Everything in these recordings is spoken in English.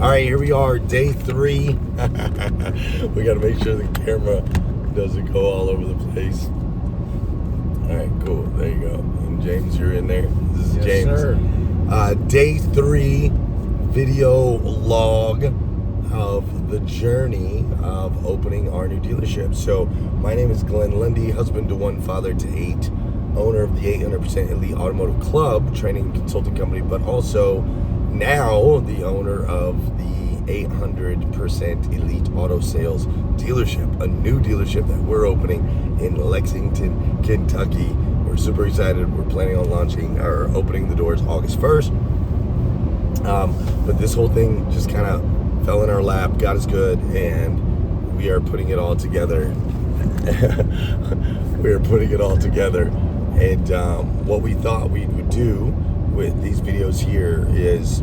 All right, here we are, day 3. We got to make sure the camera doesn't go all over the place. All right, cool. There you go. And James, you're in there. This is Yes, James. sir. Day 3 video log of the journey of opening our new dealership. So my name is Glenn Lundy, husband to 1, father to 8, owner of the 800% Elite Automotive Club, training consulting company, but also now the owner of the 800% Elite Auto Sales dealership, a new dealership that we're opening in Lexington, Kentucky. We're super excited. We're planning on launching or opening the doors August 1st. But this whole thing just kind of fell in our lap. God is good, and we are putting it all together. We are putting it all together. And what we thought we would do with these videos here is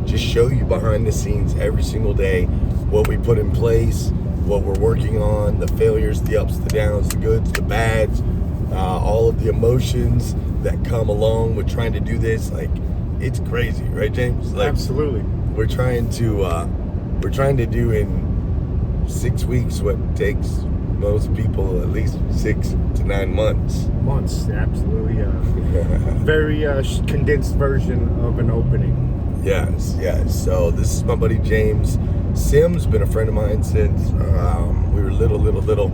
just show you behind the scenes every single day what we put in place, what we're working on, the failures, the ups, the downs, the goods, the bads, all of the emotions that come along with trying to do this. Like, it's crazy, right, James? Like, Absolutely. we're trying to do in 6 weeks what takes most people at least 6 to 9 months. Absolutely. Very condensed version of an opening. Yes. So this is my buddy James Sims, been a friend of mine since we were little,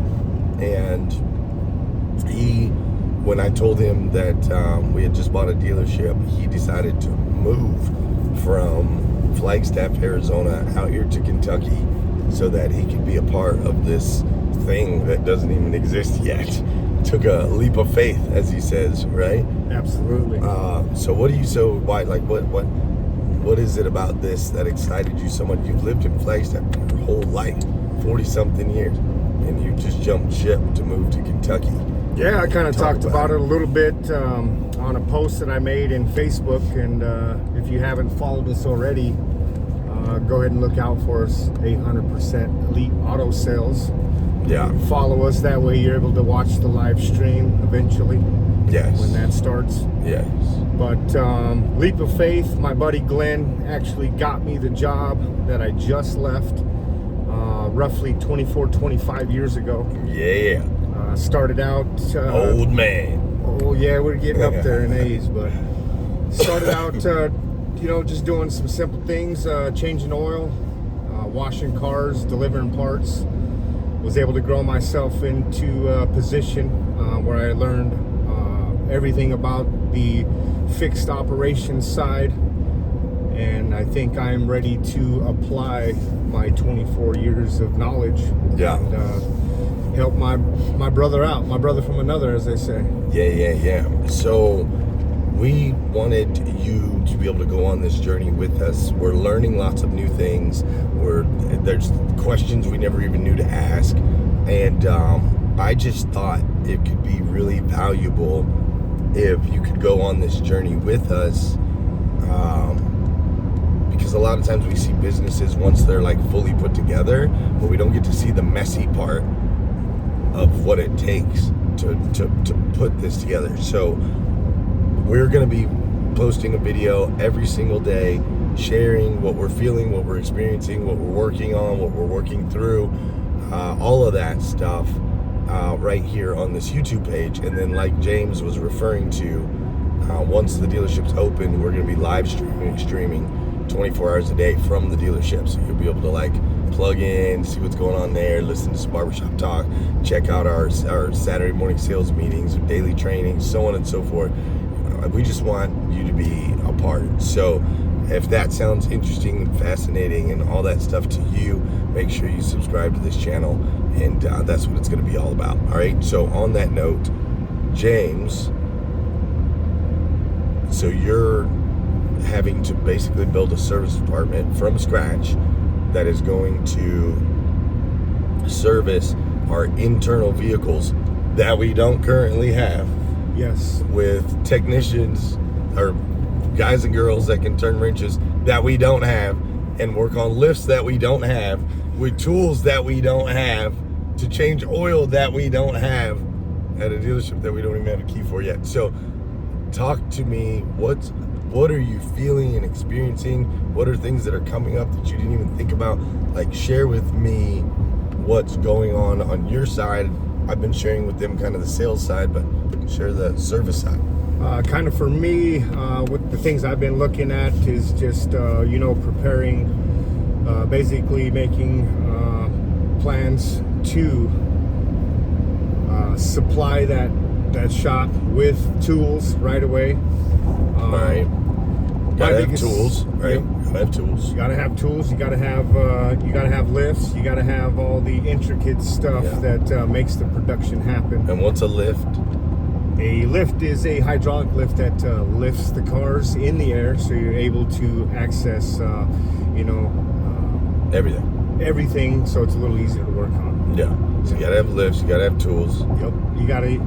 and he, when I told him that we had just bought a dealership, he decided to move from Flagstaff, Arizona, out here to Kentucky so that he could be a part of this thing that doesn't even exist yet. Took a leap of faith, as he says, right? Absolutely. So what is it about this that excited you so much? You've lived in Flagstaff your whole life, 40 something years, and you just jumped ship to move to Kentucky. Yeah, I kind of talked about it a little bit on a post that I made in Facebook, and if you haven't followed us already, go ahead and look out for us, 800% Elite Auto Sales. Yeah. Follow us, that way you're able to watch the live stream eventually. Yes. When that starts. Yes. But leap of faith, my buddy Glenn actually got me the job that I just left roughly 25 years ago. Yeah. Started out... Old man. Oh, yeah, we're getting up there in age, but started out, just doing some simple things, changing oil, washing cars, delivering parts. Was able to grow myself into a position where I learned everything about the fixed operations side, and I think I'm ready to apply my 24 years of knowledge. Yeah. And help my brother out, my brother from another, as they say. Yeah. So we wanted you to be able to go on this journey with us. We're learning lots of new things. There's questions we never even knew to ask, and I just thought it could be really valuable if you could go on this journey with us, because a lot of times we see businesses once they're like fully put together, but we don't get to see the messy part of what it takes to put this together. So we're going to be posting a video every single day, sharing what we're feeling, what we're experiencing, what we're working on, what we're working through, all of that stuff right here on this YouTube page. And then, like James was referring to, once the dealership's open, we're going to be live streaming 24 hours a day from the dealership. So you'll be able to like plug in, see what's going on there, listen to some barbershop talk, check out our Saturday morning sales meetings, daily trainings, so on and so forth. We just want you to be a part. So if that sounds interesting and fascinating and all that stuff to you, make sure you subscribe to this channel, and that's what it's going to be all about. All right. So on that note, James, so you're having to basically build a service department from scratch that is going to service our internal vehicles that we don't currently have. Yes. With technicians or guys and girls that can turn wrenches that we don't have, and work on lifts that we don't have, with tools that we don't have, to change oil that we don't have at a dealership that we don't even have a key for yet. So talk to me, what what are you feeling and experiencing? What are things that are coming up that you didn't even think about? Like, share with me what's going on your side. I've been sharing with them kind of the sales side, but share the service side. Kind of for me, what the things I've been looking at is just, preparing, basically making plans to supply that shop with tools right away. Right. Gotta have tools, right? Yep. Gotta have tools. You gotta have tools. You gotta have lifts. You gotta have all the intricate stuff that makes the production happen. And what's a lift? A lift is a hydraulic lift that lifts the cars in the air, so you're able to access, everything. So it's a little easier to work on. Yeah. So you gotta have lifts. You gotta have tools. Yep. You gotta.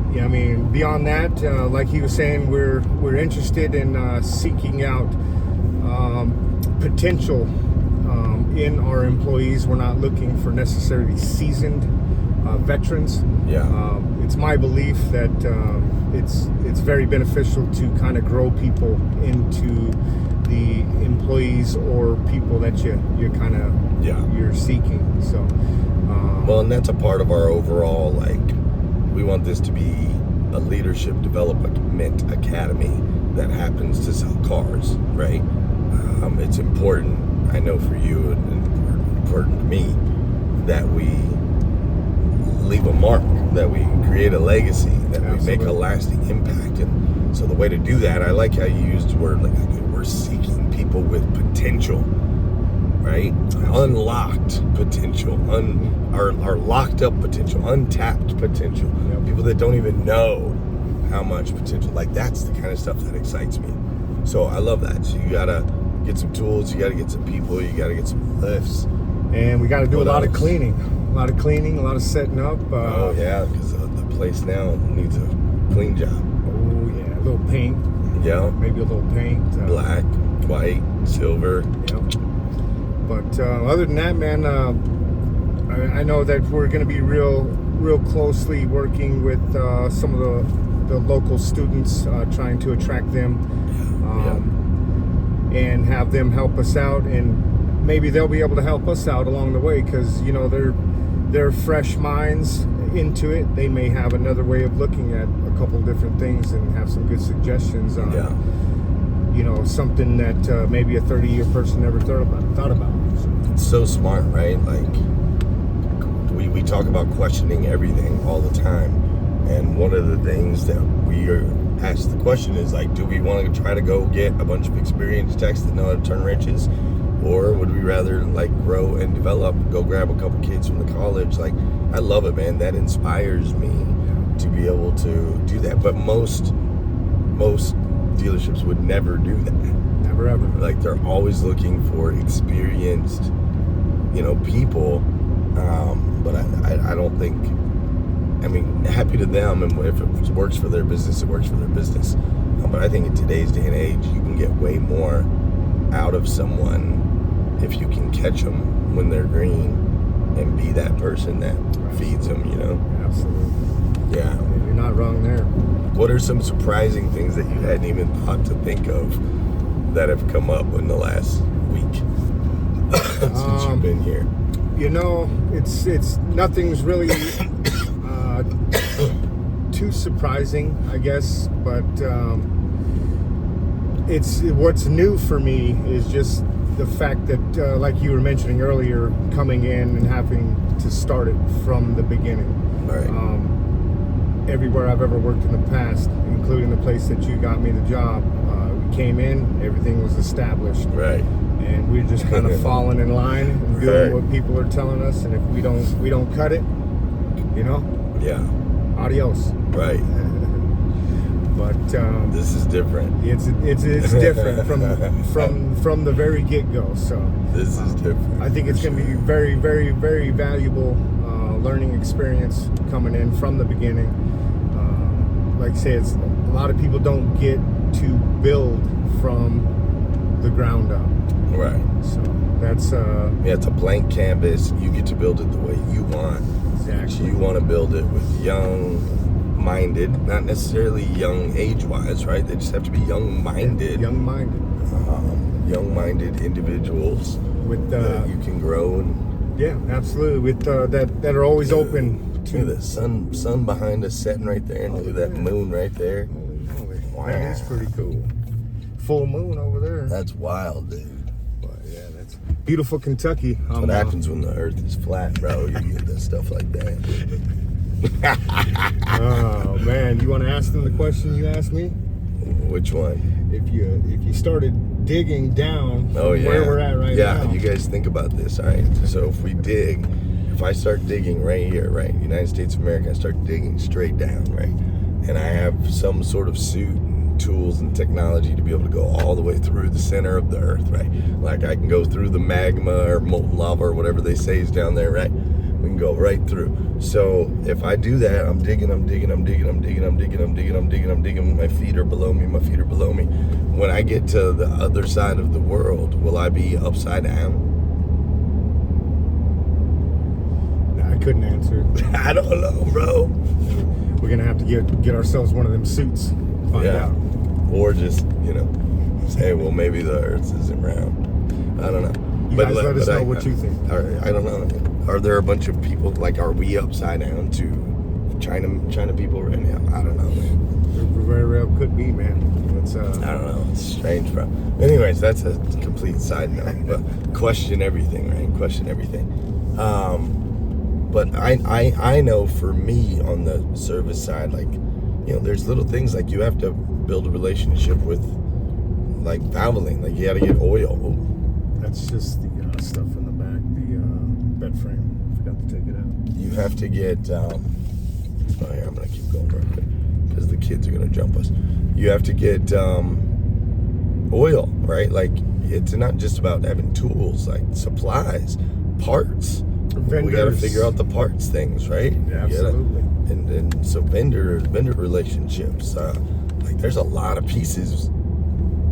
Beyond that, like he was saying, we're interested in seeking out potential in our employees. We're not looking for necessarily seasoned veterans. Yeah. It's my belief that it's very beneficial to kind of grow people into the employees or people that you're kind of you're seeking. So well, and that's a part of our overall, like, we want this to be a leadership development academy that happens to sell cars, right? It's important, I know for you, and important to me, that we leave a mark, that we create a legacy, that we make a lasting impact. And so the way to do that, I like how you used the word, like, we're seeking people with potential, right? Unlocked potential, our locked up potential, untapped potential. People that don't even know how much potential. Like, that's the kind of stuff that excites me. So I love that. So you gotta get some tools, you gotta get some people, you gotta get some lifts. And we gotta do a lot of cleaning, a lot of setting up. Because the place now needs a clean job. Oh yeah, a little paint. Yeah. Maybe a little paint. Black, white, silver. Yep. But other than that, man, I know that we're going to be real closely working with some of the local students, trying to attract them and have them help us out, and maybe they'll be able to help us out along the way, because they're fresh minds into it. They may have another way of looking at a couple different things and have some good suggestions on something that maybe a 30-year person never thought about. It's so smart, right? Like, we talk about questioning everything all the time, and one of the things that we are asked the question is, like, do we want to try to go get a bunch of experienced techs that know how to turn wrenches, or would we rather, like, grow and develop, go grab a couple kids from the college? Like, I love it, man. That inspires me to be able to do that. But most dealerships would never do that. Never ever. Like, they're always looking for experienced, people. But I don't think, happy to them, and if it works for their business, it works for their business. But I think in today's day and age, you can get way more out of someone if you can catch them when they're green and be that person that feeds them, Absolutely. Yeah. You're not wrong there. What are some surprising things that you hadn't even thought to think of that have come up in the last week since you've been here? It's nothing's really too surprising, I guess, but it's what's new for me is just the fact that, like you were mentioning earlier, coming in and having to start it from the beginning. Right. Everywhere I've ever worked in the past, including the place that you got me the job, we came in, everything was established. Right. And we're just kind of falling in line and doing what people are telling us, and if we don't cut it, Yeah. adios. Right. But This is different. it's different from the very get-go. So This is different. I think it's going to be very, very, very valuable learning experience coming in from the beginning. Like I say, a lot of people don't get to build from the ground up. Right. So that's it's a blank canvas. You get to build it the way you want. Exactly. You want to build it with young, minded, not necessarily young age-wise, right? They just have to be young-minded. Young-minded individuals with that you can grow and. Yeah, absolutely. With that are always open to the sun behind us setting right there, and look at that moon right there. Wow. That is pretty cool. Full moon over there. That's wild, dude. But yeah, that's beautiful Kentucky. What happens when the earth is flat, bro? You get that stuff like that. Oh man, you want to ask them the question you asked me? Which one? If you started digging down where we're at right now. Yeah, you guys think about this, all right? So if I start digging right here, right, United States of America, I start digging straight down, right? And I have some sort of suit and tools and technology to be able to go all the way through the center of the earth, right? Like I can go through the magma or molten lava or whatever they say is down there, right? We can go right through. So if I do that, I'm digging. My feet are below me. When I get to the other side of the world, will I be upside down? I couldn't answer. I don't know, bro. We're gonna have to get ourselves one of them suits. Find out. Or just say, well, maybe the Earth isn't round. I don't know. You guys let us know what you think. I don't know. Are there a bunch of people, like, are we upside down to China people right now? I don't know, man. Very well could be, man. I don't know. It's strange, bro. Anyways, that's a complete side note. But question everything, right? Question everything. But I know for me on the service side, like, there's little things like you have to build a relationship with, like, Valvoline. Like, you got to get oil. Ooh. That's just the stuff in the back, the bed frame. Forgot to take it out. You have to get, I'm going to keep going real quick because the kids are going to jump us. You have to get oil, right? Like, it's not just about having tools, like supplies, parts. Vendors. We got to figure out the parts things, right? Yeah, absolutely. And so vendor relationships, like there's a lot of pieces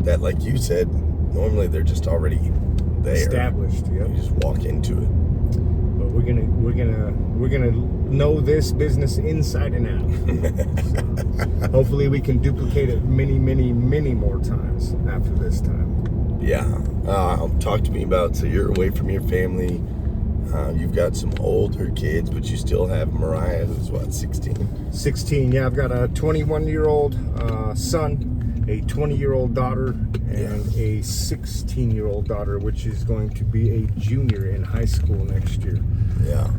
that, like you said, normally they're just already there. Established, yeah. You just walk into it. But we're gonna know this business inside and out. So hopefully we can duplicate it many more times after this time. Yeah. Talk to me about, so you're away from your family. You've got some older kids, but you still have Mariah, who's what, 16? 16, yeah. I've got a 21-year-old son, a 20-year-old daughter, and a 16-year-old daughter, which is going to be a junior in high school next year. Yeah.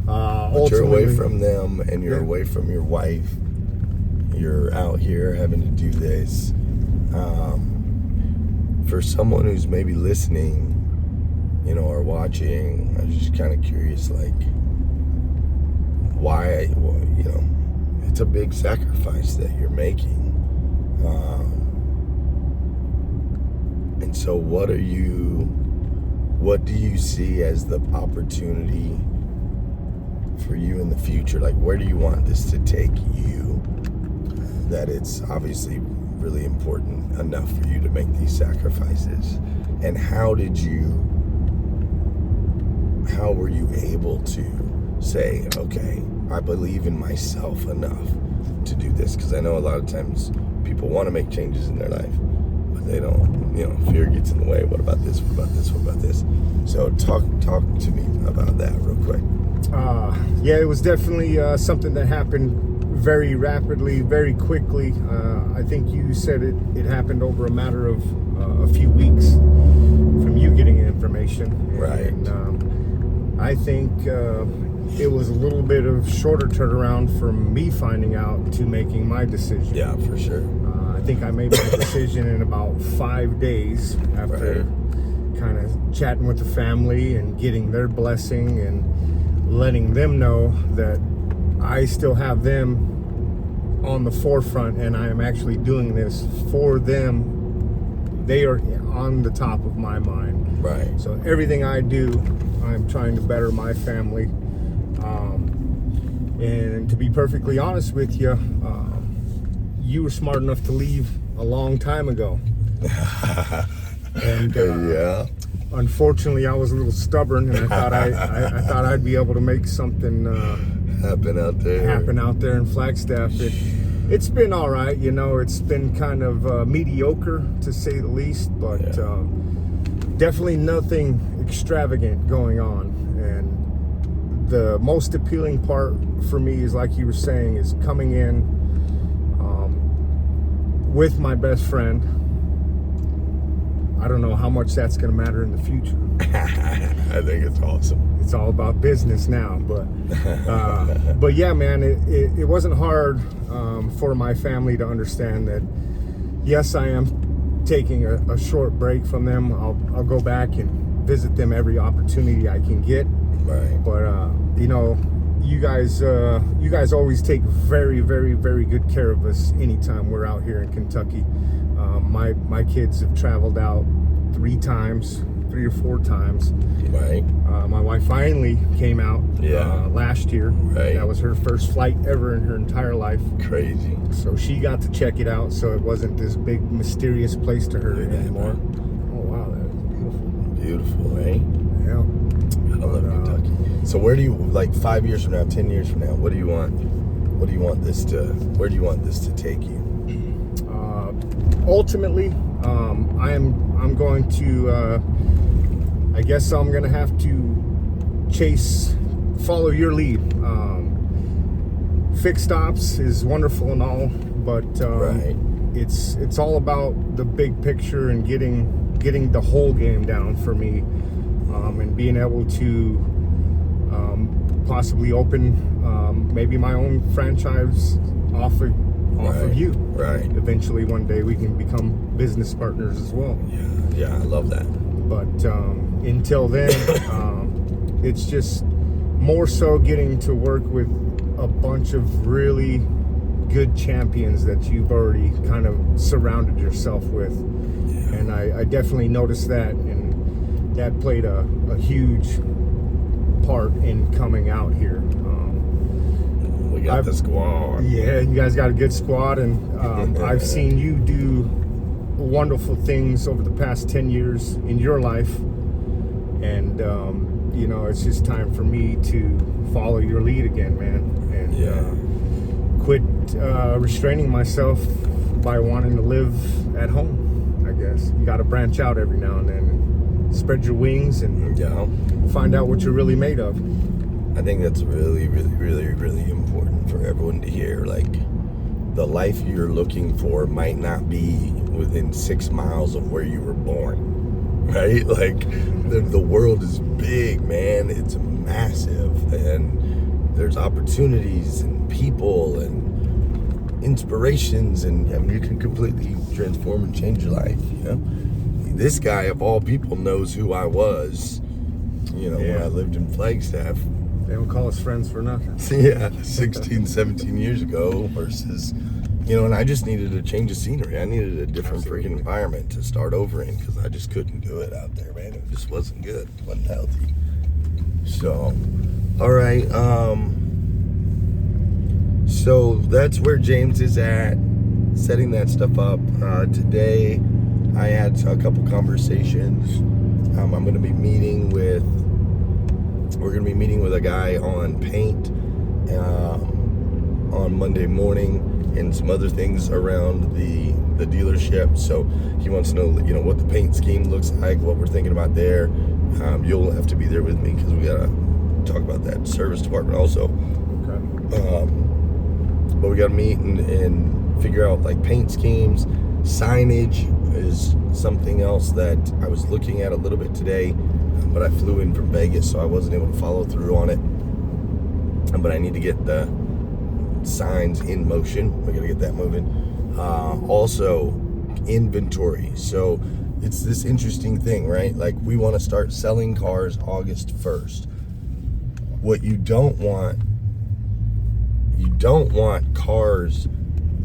But you're away from them, and you're away from your wife. You're out here having to do this. For someone who's maybe listening, or watching, I'm just kind of curious, like, why, it's a big sacrifice that you're making. And so what do you see as the opportunity for you in the future? Like, where do you want this to take you? That it's obviously really important enough for you to make these sacrifices. And how were you able to say, okay, I believe in myself enough to do this? Because I know a lot of times people want to make changes in their life, but they don't, fear gets in the way. What about this? What about this? What about this? So talk to me about that real quick. Yeah, it was definitely something that happened very rapidly, very quickly. I think you said it happened over a matter of a few weeks from you getting information. Right. And I think it was a little bit of shorter turnaround from me finding out to making my decision. Yeah, for sure. I think I made my decision in about 5 days after kind of chatting with the family and getting their blessing and letting them know that I still have them on the forefront and I am actually doing this for them. They are on the top of my mind. Right. So everything I do, I'm trying to better my family. And to be perfectly honest with you, you were smart enough to leave a long time ago. And yeah. Unfortunately, I was a little stubborn, and I thought I'd be able to make something happen out there in Flagstaff. It's been all right, you know. It's been kind of mediocre to say the least, but definitely nothing extravagant going on. And the most appealing part for me is, like you were saying, is coming in with my best friend. I don't know how much that's going to matter in the future. I think it's awesome. It's all about business now, but yeah, man, it wasn't hard for my family to understand that. Yes, I am taking a short break from them. I'll go back and visit them every opportunity I can get. Right. But you know, you guys always take very, very, very good care of us anytime we're out here in Kentucky. My kids have traveled out 3 or 4 times. Right. My wife finally came out last year. Right. That was her first flight ever in her entire life. Crazy. So she got to check it out, so it wasn't this big mysterious place to her anymore. Oh wow, that is beautiful. Beautiful, right? Yeah. I love Kentucky. So where do you, like 5 years from now, 10 years from now, what do you want? Where do you want this to take you? Ultimately, I'm going to. I guess I'm going to have to follow your lead. Fixed ops is wonderful and all, but Right. it's all about the big picture and getting the whole game down for me, and being able to possibly open maybe my own franchise off of you. Right. Eventually, one day we can become business partners as well. Yeah, I love that. But until then, it's just more so getting to work with a bunch of really good champions that you've already kind of surrounded yourself with. Yeah. And I definitely noticed that, and that played a huge part in coming out here. We got the squad. Yeah, you guys got a good squad, and I've seen you do wonderful things over the past 10 years in your life, and you know, it's just time for me to follow your lead again, man, and quit restraining myself by wanting to live at home. I guess you got to branch out every now and then, and spread your wings, and find out what you're really made of. I think that's really, really, really, really important for everyone to hear. Like, the life you're looking for might not be within 6 miles of where you were born, right? Like, the world is big, man. It's massive, and there's opportunities and people and inspirations, and I mean, you can completely transform and change your life, you know? This guy, of all people, knows who I was, you know, when I lived in Flagstaff. They don't call us friends for nothing. Yeah, 16, 17 years ago versus, you know, and I just needed a change of scenery. I needed a different freaking environment to start over in, because I just couldn't do it out there, man. It just wasn't good. It wasn't healthy. So, all right. So that's where James is at, setting that stuff up. Today, I had a couple conversations. I'm going to be meeting with... We're going to be meeting with a guy on paint on Monday morning, and some other things around the dealership. So he wants to know, you know, what the paint scheme looks like, what we're thinking about there. You'll have to be there with me, because we got to talk about that service department also. Okay. But we got to meet and figure out, like, paint schemes. Signage is something else that I was looking at a little bit today, but I flew in from Vegas, so I wasn't able to follow through on it. But I need to get the signs in motion. We're gonna get that moving. Also, inventory. So it's this interesting thing, right? Like, we want to start selling cars August 1st. What you don't want cars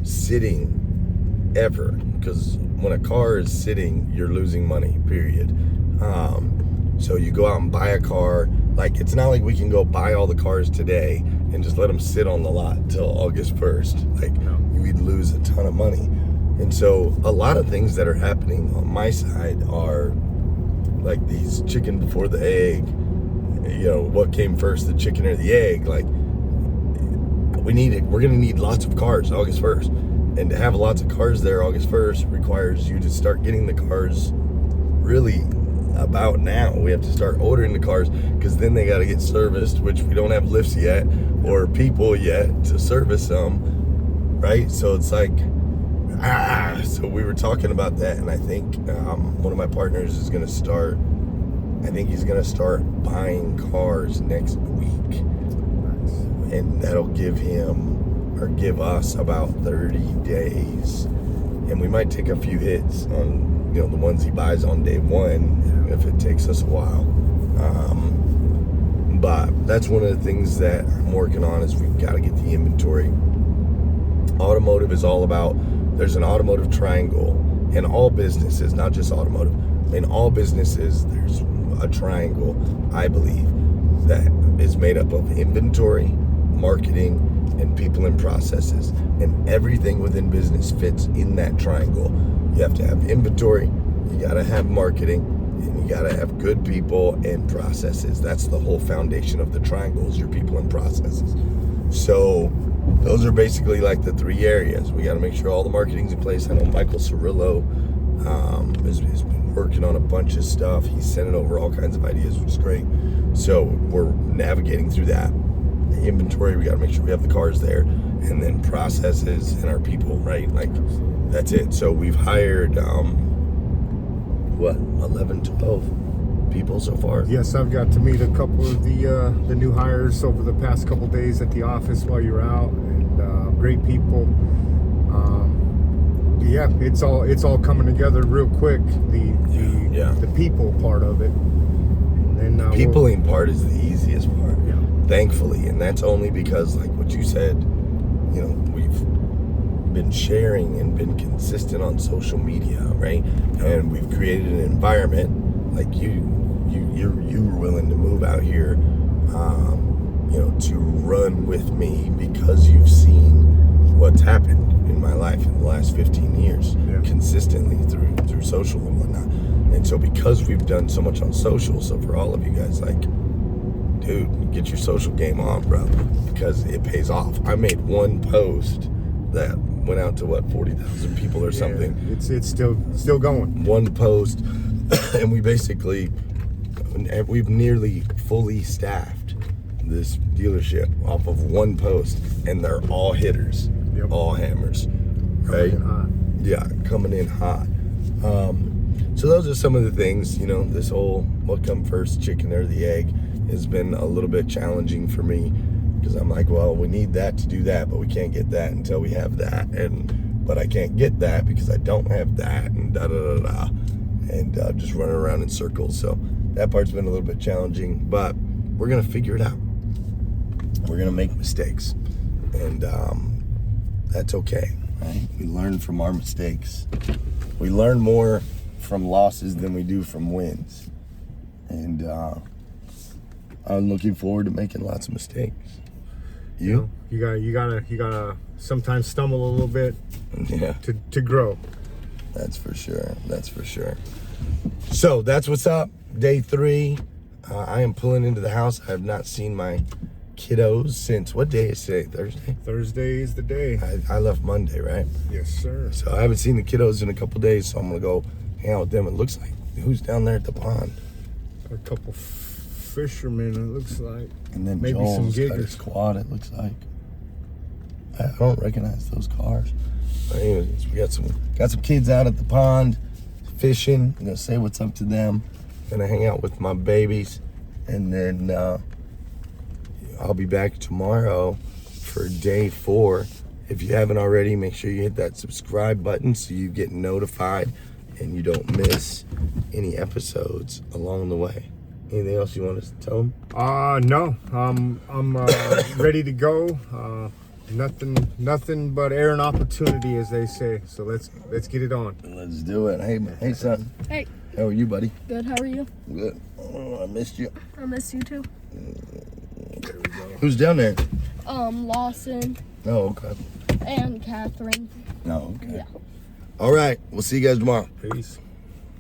sitting ever, because when a car is sitting, you're losing money, period. So you go out and buy a car. Like, it's not like we can go buy all the cars today and just let them sit on the lot till August 1st. Like, we'd lose a ton of money. And so a lot of things that are happening on my side are like these chicken before the egg, you know, what came first, the chicken or the egg? Like, we need it. We're going to need lots of cars August 1st. And to have lots of cars there August 1st requires you to start getting the cars really about now. We have to start ordering the cars because then they got to get serviced, which we don't have lifts yet or people yet to service them, right? So it's like, so we were talking about that, and I think one of my partners is going to start, I think he's going to start buying cars next week. And that'll give him or give us about 30 days. And we might take a few hits on, you know, the ones he buys on day one if it takes us a while. But that's one of the things that I'm working on is we've got to get the inventory. Automotive is all about, there's an automotive triangle in all businesses, not just automotive. In all businesses, there's a triangle, I believe, that is made up of inventory, marketing, and people and processes. And everything within business fits in that triangle. You have to have inventory, you gotta have marketing, and you gotta have good people and processes. That's the whole foundation of the triangle is your people and processes. So those are basically like the three areas. We gotta make sure all the marketing's in place. I know Michael Cirillo has been working on a bunch of stuff. He's sending over all kinds of ideas, which is great. So we're navigating through that. Inventory, we got to make sure we have the cars there, and then processes and our people, right? Like that's it. So we've hired 11, 12 people so far. Yes, I've got to meet a couple of the new hires over the past couple days at the office while you're out, and great people. Yeah, it's all coming together real quick. The people part of it, and then the peopling part is the easiest part. Yeah. Thankfully, and that's only because, like what you said, you know, we've been sharing and been consistent on social media, right? And we've created an environment like you were willing to move out here, you know, to run with me because you've seen what's happened in my life in the last 15 years, consistently through social and whatnot. And so because we've done so much on social, so for all of you guys, like, dude, get your social game on, bro, because it pays off. I made one post that went out to 40,000 people or something. It's still going. One post, and we've nearly fully staffed this dealership off of one post, and they're all hitters, all hammers, right? Coming in hot. So those are some of the things, you know, this whole what come first, chicken or the egg, has been a little bit challenging for me because I'm like, well, we need that to do that, but we can't get that until we have that, but I can't get that because I don't have that, and and just running around in circles. So that part's been a little bit challenging, but we're gonna figure it out. We're gonna make mistakes, and that's okay, right? We learn from our mistakes. We learn more from losses than we do from wins, and I'm looking forward to making lots of mistakes. You gotta sometimes stumble a little bit, to grow. That's for sure. So that's what's up. Day 3. I am pulling into the house. I have not seen my kiddos since, what day is today? Thursday? Thursday is the day. I left Monday, right? Yes, sir. So I haven't seen the kiddos in a couple days, so I'm gonna go hang out with them. It looks like, who's down there at the pond? A couple fishermen, it looks like. And then maybe Joel's some got his giggers. quad, it looks like. I don't recognize those cars. But anyways, we got some kids out at the pond fishing. I'm gonna say what's up to them. Gonna hang out with my babies, and then I'll be back tomorrow for day 4. If you haven't already, make sure you hit that subscribe button so you get notified and you don't miss any episodes along the way. Anything else you want us to tell them? No. I'm ready to go. Nothing but air and opportunity, as they say. So let's get it on. Let's do it. Hey, son. Hey. How are you, buddy? Good, how are you? Good. Oh, I missed you. I miss you too. There we go. Who's down there? Lawson Oh, okay. and Catherine. Oh, okay. Yeah. All right. We'll see you guys tomorrow. Peace.